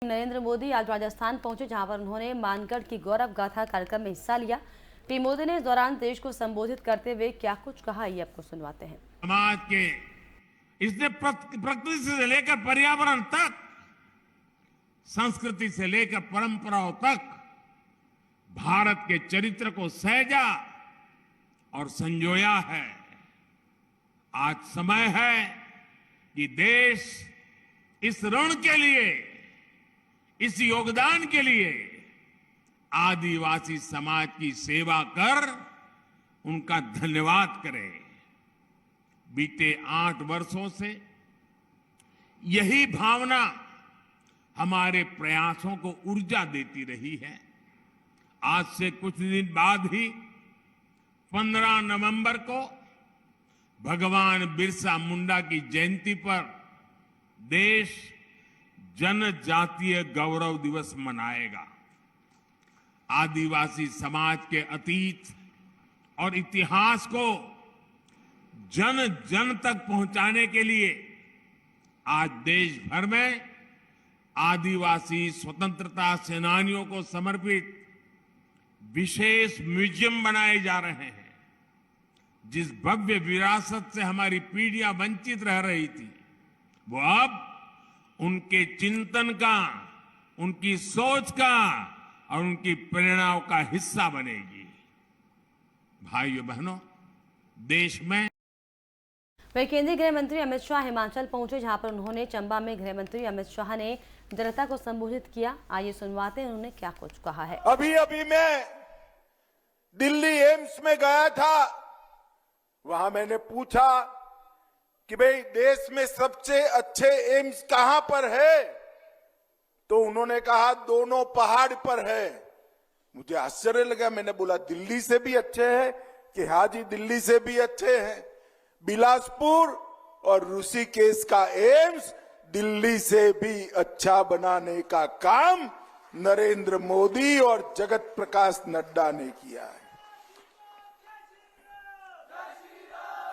नरेंद्र मोदी आज राजस्थान पहुंचे, जहां पर उन्होंने मानगढ़ की गौरव गाथा कार्यक्रम में हिस्सा लिया। पीएम मोदी ने इस दौरान देश को संबोधित करते हुए क्या कुछ कहा, ये आपको सुनवाते हैं। समाज के इसने प्रकृति से लेकर पर्यावरण तक, संस्कृति से लेकर परंपराओं तक भारत के चरित्र को सहेजा और संजोया है। आज समय है कि देश इस ऋण के लिए, इस योगदान के लिए आदिवासी समाज की सेवा कर उनका धन्यवाद करे। बीते 8 वर्षों से यही भावना हमारे प्रयासों को ऊर्जा देती रही है। आज से कुछ दिन बाद ही 15 नवंबर को भगवान बिरसा मुंडा की जयंती पर देश जनजातीय गौरव दिवस मनाएगा। आदिवासी समाज के अतीत और इतिहास को जन जन तक पहुंचाने के लिए आज देश भर में आदिवासी स्वतंत्रता सेनानियों को समर्पित विशेष म्यूजियम बनाए जा रहे हैं। जिस भव्य विरासत से हमारी पीढ़ियां वंचित रह रही थी, वो अब उनके चिंतन का, उनकी सोच का और उनकी प्रेरणाओं का हिस्सा बनेगी। भाइयों बहनों, देश में वहीं केंद्रीय गृह मंत्री अमित शाह हिमाचल पहुंचे, जहां पर उन्होंने चंबा में गृह मंत्री अमित शाह ने जनता को संबोधित किया। आइए सुनवाते हैं उन्होंने क्या कुछ कहा है। अभी मैं दिल्ली एम्स में गया था। वहां मैंने पूछा कि भाई देश में सबसे अच्छे एम्स कहां पर है, तो उन्होंने कहा दोनों पहाड़ पर है। मुझे आश्चर्य लगा। मैंने बोला दिल्ली से भी अच्छे हैं? कि हाँ जी, दिल्ली से भी अच्छे हैं। बिलासपुर और ऋषिकेश का एम्स दिल्ली से भी अच्छा बनाने का काम नरेंद्र मोदी और जगत प्रकाश नड्डा ने किया है।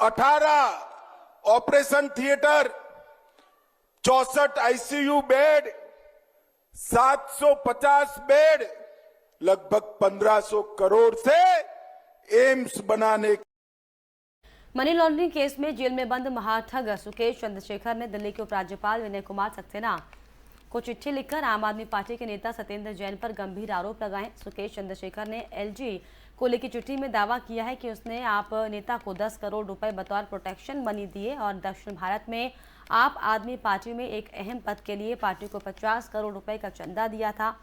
18 operation theatre, 64 ICU bed, 750 bed, लगभग 1500 करोड़ से एम्स बनाने। मनी लॉन्ड्रिंग केस में जेल में बंद महाठग सुकेश चंद्रशेखर ने दिल्ली के उपराज्यपाल विनय कुमार सक्सेना को चिट्ठी लिखकर आम आदमी पार्टी के नेता सत्येंद्र जैन पर गंभीर आरोप लगाए। सुकेश चंद्रशेखर ने एलजी को लिखी चिट्ठी में दावा किया है कि उसने आप नेता को 10 करोड़ रुपए बतौर प्रोटेक्शन मनी दिए और दक्षिण भारत में आप आदमी पार्टी में एक अहम पद के लिए पार्टी को 50 करोड़ रुपए का चंदा दिया था।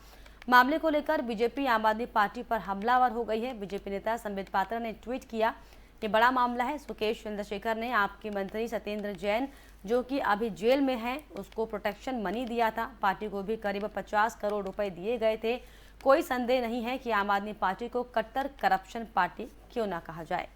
मामले को लेकर बीजेपी आम आदमी पार्टी पर हमलावर हो गई है। बीजेपी नेता संबित पात्रा ने ट्वीट किया, ये बड़ा मामला है। सुकेश चंद्रशेखर ने आपके मंत्री सत्येंद्र जैन, जो कि अभी जेल में है, उसको प्रोटेक्शन मनी दिया था। पार्टी को भी करीब 50 करोड़ रुपए दिए गए थे। कोई संदेह नहीं है कि आम आदमी पार्टी को कट्टर करप्शन पार्टी क्यों ना कहा जाए।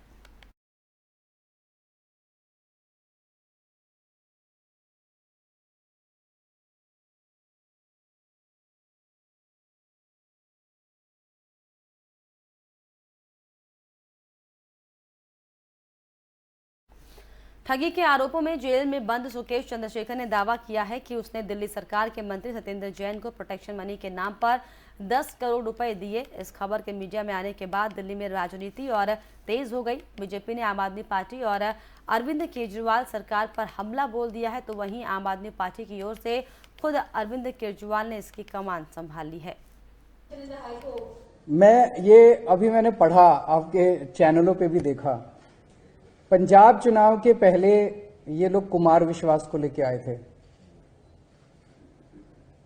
ठगी के आरोपों में जेल में बंद सुकेश चंद्रशेखर ने दावा किया है कि उसने दिल्ली सरकार के मंत्री सत्येंद्र जैन को प्रोटेक्शन मनी के नाम पर 10 करोड़ रुपए दिए। इस खबर के मीडिया में आने के बाद दिल्ली में राजनीति और तेज हो गई। बीजेपी ने आम आदमी पार्टी और अरविंद केजरीवाल सरकार पर हमला बोल दिया है, तो वहीं आम आदमी पार्टी की ओर से खुद अरविंद केजरीवाल ने इसकी कमान संभाल ली है। मैंने पढ़ा, आपके चैनलों पे भी देखा, पंजाब चुनाव के पहले ये लोग कुमार विश्वास को लेके आए थे।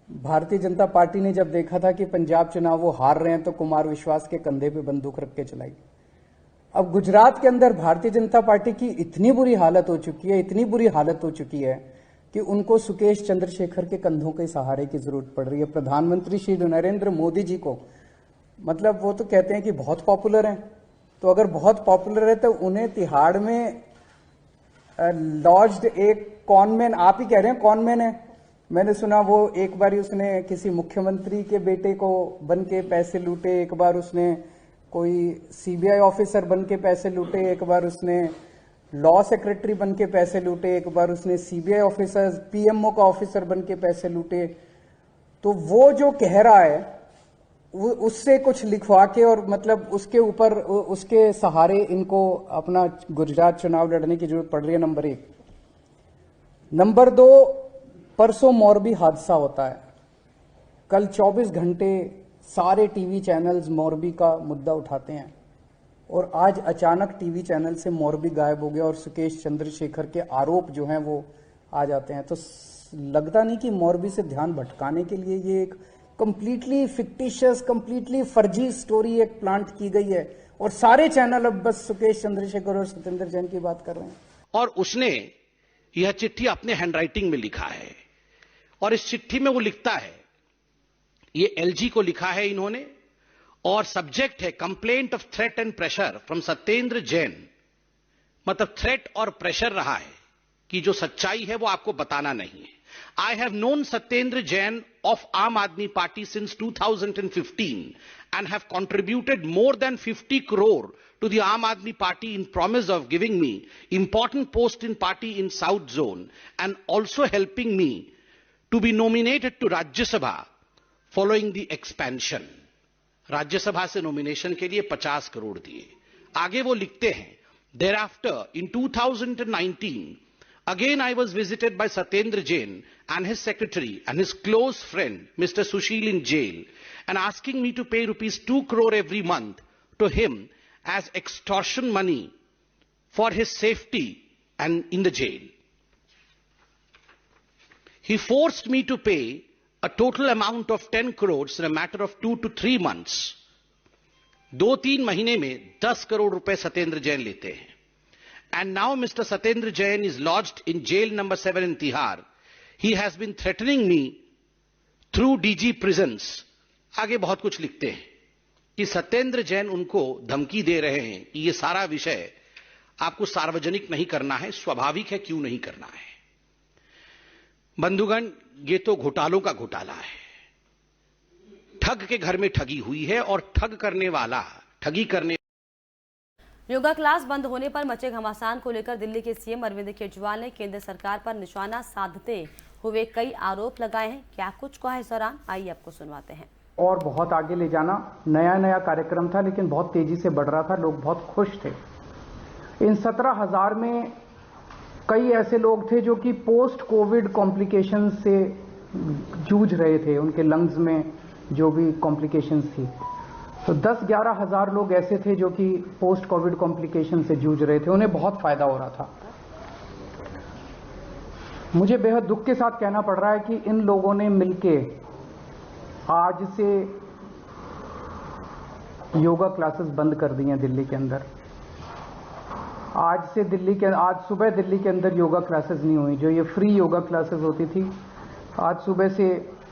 भारतीय जनता पार्टी ने जब देखा था कि पंजाब चुनाव वो हार रहे हैं, तो कुमार विश्वास के कंधे पे बंदूक रख के चलाई। अब गुजरात के अंदर भारतीय जनता पार्टी की इतनी बुरी हालत हो चुकी है कि उनको सुकेश चंद्रशेखर के कंधों के सहारे की जरूरत पड़ रही है। प्रधानमंत्री श्री नरेंद्र मोदी जी को, मतलब वो तो कहते हैं कि बहुत पॉपुलर हैं, तो अगर बहुत पॉपुलर है तो उन्हें तिहाड़ में लॉज्ड एक कॉनमैन, आप ही कह रहे हैं कॉनमैन है, मैंने सुना वो एक बार उसने किसी मुख्यमंत्री के बेटे को बन के पैसे लूटे, एक बार उसने कोई सीबीआई ऑफिसर बन के पैसे लूटे, एक बार उसने लॉ सेक्रेटरी बन के पैसे लूटे, एक बार उसने सीबीआई ऑफिसर, पीएमओ का ऑफिसर बन के पैसे लूटे। तो वो जो कह रहा है उससे कुछ लिखवा के और मतलब उसके ऊपर उसके सहारे इनको अपना गुजरात चुनाव लड़ने की जरूरत पड़ रही है, नंबर 1। नंबर 2, परसों मोरबी हादसा होता है, कल 24 घंटे सारे टीवी चैनल्स मोरबी का मुद्दा उठाते हैं और आज अचानक टीवी चैनल से मोरबी गायब हो गया और सुकेश चंद्रशेखर के आरोप जो हैं वो आ जाते हैं। तो लगता नहीं कि मोरबी से ध्यान भटकाने के लिए ये एक कंप्लीटली फिक्टिशियस, कंप्लीटली फर्जी स्टोरी एक प्लांट की गई है और सारे चैनल अब बस सुकेश चंद्रशेखर और सत्येंद्र जैन की बात कर रहे हैं। और उसने यह चिट्ठी अपने हैंडराइटिंग में लिखा है और इस चिट्ठी में वो लिखता है, ये एलजी को लिखा है इन्होंने, और सब्जेक्ट है complaint of threat and pressure from Satyendra Jain. मतलब थ्रेट और प्रेशर रहा है कि जो सच्चाई है वो आपको बताना नहीं है। I have known Satyendra Jain of Aam Aadmi Party since 2015 and have contributed more than 50 crore to the Aam Aadmi Party in promise of giving me important post in party in South Zone and also helping me to be nominated to Rajya Sabha following the expansion. राज्य सभा से nomination के लिए 50 करोड़ दिए। आगे वो लिखते हैं, thereafter in 2019 again I was visited by Satyendra Jain and his secretary and his close friend Mr. Sushil in jail and asking me to pay rupees 2 crore every month to him as extortion money for his safety and in the jail. He forced me to pay a total amount of 10 crores in a matter of 2 to 3 months. 2-3 महीने में 10 करोड़ रुपए सत्येंद्र जैन लेते हैं। And now Mr. Satyendra Jain is lodged in jail number 7 in Tihar. He has been threatening me through DG prisons. आगे बहुत कुछ लिखते हैं कि सत्येंद्र जैन उनको धमकी दे रहे हैं कि ये सारा विषय आपको सार्वजनिक नहीं करना है। स्वाभाविक है, क्यों नहीं करना है। बंधुगण, ये तो घोटालों का घोटाला है। ठग के घर में ठगी हुई है और ठग करने वाला ठगी करने। योगा क्लास बंद होने पर मचे घमासान को लेकर दिल्ली के सीएम अरविंद केजरीवाल ने केंद्र सरकार पर निशाना साधते हुए कई आरोप लगाए हैं। क्या कुछ कहा इस दौरान, आइए आपको सुनवाते हैं। और बहुत आगे ले जाना, नया कार्यक्रम था लेकिन बहुत तेजी से बढ़ रहा था, लोग बहुत खुश थे। इन 17,000 में कई ऐसे लोग थे जो कि पोस्ट कोविड कॉम्प्लिकेशंस से जूझ रहे थे, उनके लंग्स में जो भी कॉम्प्लिकेशंस थी। तो 10-11 हज़ार लोग ऐसे थे जो कि पोस्ट कोविड कॉम्प्लिकेशन से जूझ रहे थे, उन्हें बहुत फायदा हो रहा था। मुझे बेहद दुख के साथ कहना पड़ रहा है कि इन लोगों ने मिलके आज से योगा क्लासेस बंद कर दी हैं दिल्ली के अंदर। आज सुबह दिल्ली के अंदर योगा क्लासेस नहीं हुई। जो ये फ्री योगा क्लासेस होती थी, आज सुबह से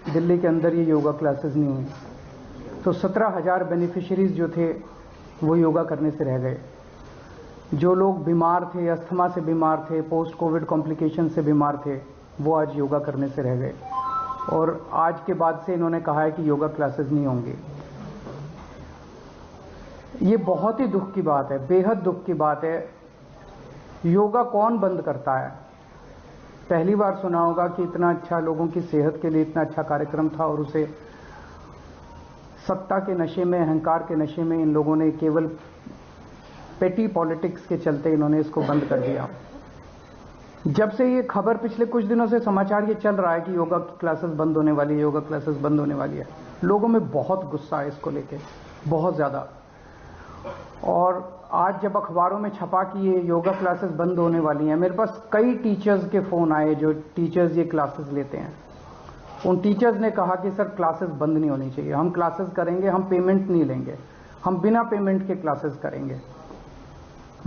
दिल्ली के अंदर ये योगा क्लासेस नहीं हुई। तो 17,000 बेनिफिशियरीज जो थे वो योगा करने से रह गए। जो लोग बीमार थे, अस्थमा से बीमार थे, पोस्ट कोविड कॉम्प्लिकेशन से बीमार थे, वो आज योगा करने से रह गए। और आज के बाद से इन्होंने कहा है कि योगा क्लासेस नहीं होंगे। ये बहुत ही दुख की बात है, बेहद दुख की बात है। योगा कौन बंद करता है? पहली बार सुना होगा कि इतना अच्छा, लोगों की सेहत के लिए इतना अच्छा कार्यक्रम था और उसे सत्ता के नशे में, अहंकार के नशे में इन लोगों ने केवल पेटी पॉलिटिक्स के चलते इन्होंने इसको बंद कर दिया। जब से ये खबर, पिछले कुछ दिनों से समाचार ये चल रहा है कि योगा क्लासेस बंद होने वाली है, योगा क्लासेस बंद होने वाली है, लोगों में बहुत गुस्सा है इसको लेके, बहुत ज्यादा। और आज जब अखबारों में छपा कि ये योगा क्लासेस बंद होने वाली हैं, मेरे पास कई टीचर्स के फोन आए जो टीचर्स ये क्लासेस लेते हैं। उन टीचर्स ने कहा कि सर क्लासेस बंद नहीं होनी चाहिए, हम क्लासेस करेंगे, हम पेमेंट नहीं लेंगे, हम बिना पेमेंट के क्लासेस करेंगे।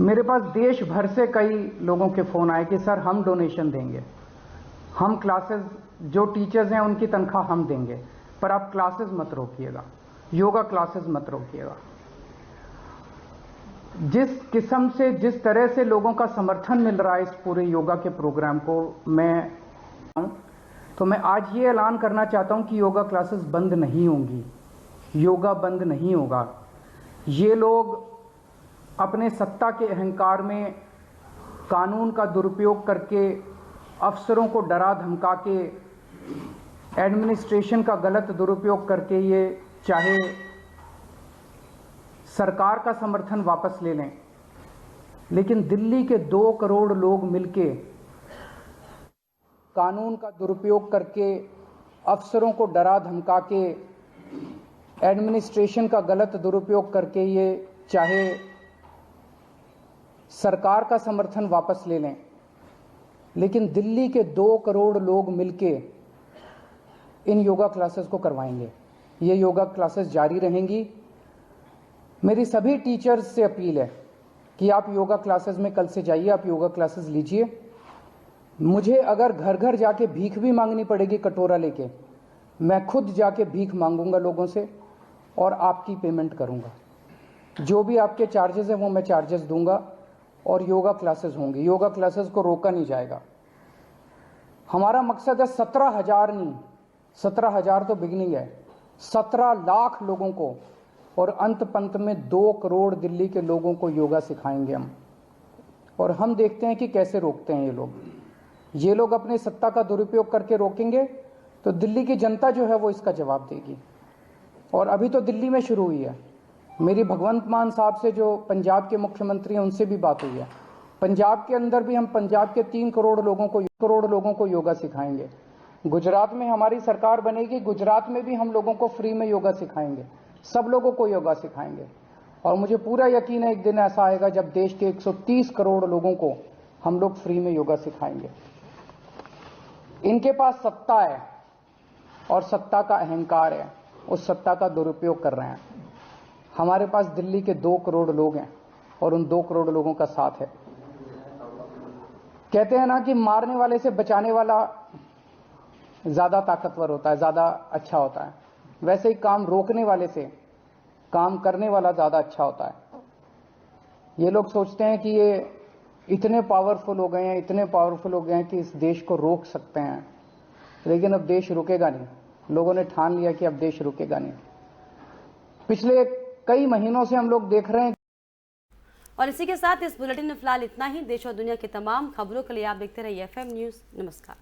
मेरे पास देश भर से कई लोगों के फोन आए कि सर हम डोनेशन देंगे, हम क्लासेस, जो टीचर्स हैं उनकी तनख्वाह हम देंगे, पर आप क्लासेस मत रोकिएगा, योगा क्लासेस मत रोकिएगा। जिस किस्म से, जिस तरह से लोगों का समर्थन मिल रहा है इस पूरे योगा के प्रोग्राम को, मैं आज ये ऐलान करना चाहता हूं कि योगा क्लासेस बंद नहीं होंगी, योगा बंद नहीं होगा। ये लोग अपने सत्ता के अहंकार में कानून का दुरुपयोग करके, अफसरों को डरा धमका के एडमिनिस्ट्रेशन का गलत दुरुपयोग करके ये चाहे सरकार का समर्थन वापस ले लें, लेकिन दिल्ली के 2 करोड़ लोग मिलके कानून का दुरुपयोग करके अफसरों को डरा धमका के एडमिनिस्ट्रेशन का गलत दुरुपयोग करके ये चाहे सरकार का समर्थन वापस ले लें, लेकिन दिल्ली के 2 करोड़ लोग मिलके इन योगा क्लासेस को करवाएंगे। ये योगा क्लासेस जारी रहेंगी। मेरी सभी टीचर्स से अपील है कि आप योगा क्लासेस में कल से जाइए, आप योगा क्लासेस लीजिए। मुझे अगर घर घर जाके भीख भी मांगनी पड़ेगी कटोरा लेके, मैं खुद जाके भीख मांगूंगा लोगों से और आपकी पेमेंट करूंगा। जो भी आपके चार्जेस हैं वो मैं चार्जेस दूंगा और योगा क्लासेस होंगी। योगा क्लासेस को रोका नहीं जाएगा। हमारा मकसद है 17,000 नहीं, 17,000 तो बिगिनिंग है, 17 लाख लोगों को और अंत पंत में 2 करोड़ दिल्ली के लोगों को योगा सिखाएंगे हम। और हम देखते हैं कि कैसे रोकते हैं ये लोग। ये लोग अपनी सत्ता का दुरुपयोग करके रोकेंगे तो दिल्ली की जनता जो है वो इसका जवाब देगी। और अभी तो दिल्ली में शुरू हुई है। मेरी भगवंत मान साहब से जो पंजाब के मुख्यमंत्री हैं उनसे भी बात हुई है। पंजाब के अंदर भी हम पंजाब के 3 करोड़ लोगों को योगा सिखाएंगे। गुजरात में हमारी सरकार बनेगी, गुजरात में भी हम लोगों को फ्री में योगा सिखाएंगे, सब लोगों को योगा सिखाएंगे। और मुझे पूरा यकीन है एक दिन ऐसा आएगा जब देश के 130 करोड़ लोगों को हम लोग फ्री में योगा सिखाएंगे। इनके पास सत्ता है और सत्ता का अहंकार है, उस सत्ता का दुरुपयोग कर रहे हैं। हमारे पास दिल्ली के 2 करोड़ लोग हैं और उन 2 करोड़ लोगों का साथ है। कहते हैं ना कि मारने वाले से बचाने वाला ज्यादा ताकतवर होता है, ज्यादा अच्छा होता है। वैसे ही काम रोकने वाले से काम करने वाला ज्यादा अच्छा होता है। ये लोग सोचते हैं कि ये इतने पावरफुल हो गए हैं, इतने पावरफुल हो गए हैं कि इस देश को रोक सकते हैं, लेकिन अब देश रुकेगा नहीं। लोगों ने ठान लिया कि अब देश रुकेगा नहीं। पिछले कई महीनों से हम लोग देख रहे हैं। और इसी के साथ इस बुलेटिन में फिलहाल इतना ही। देश और दुनिया की तमाम खबरों के लिए आप देखते रहिए FM न्यूज़। नमस्कार।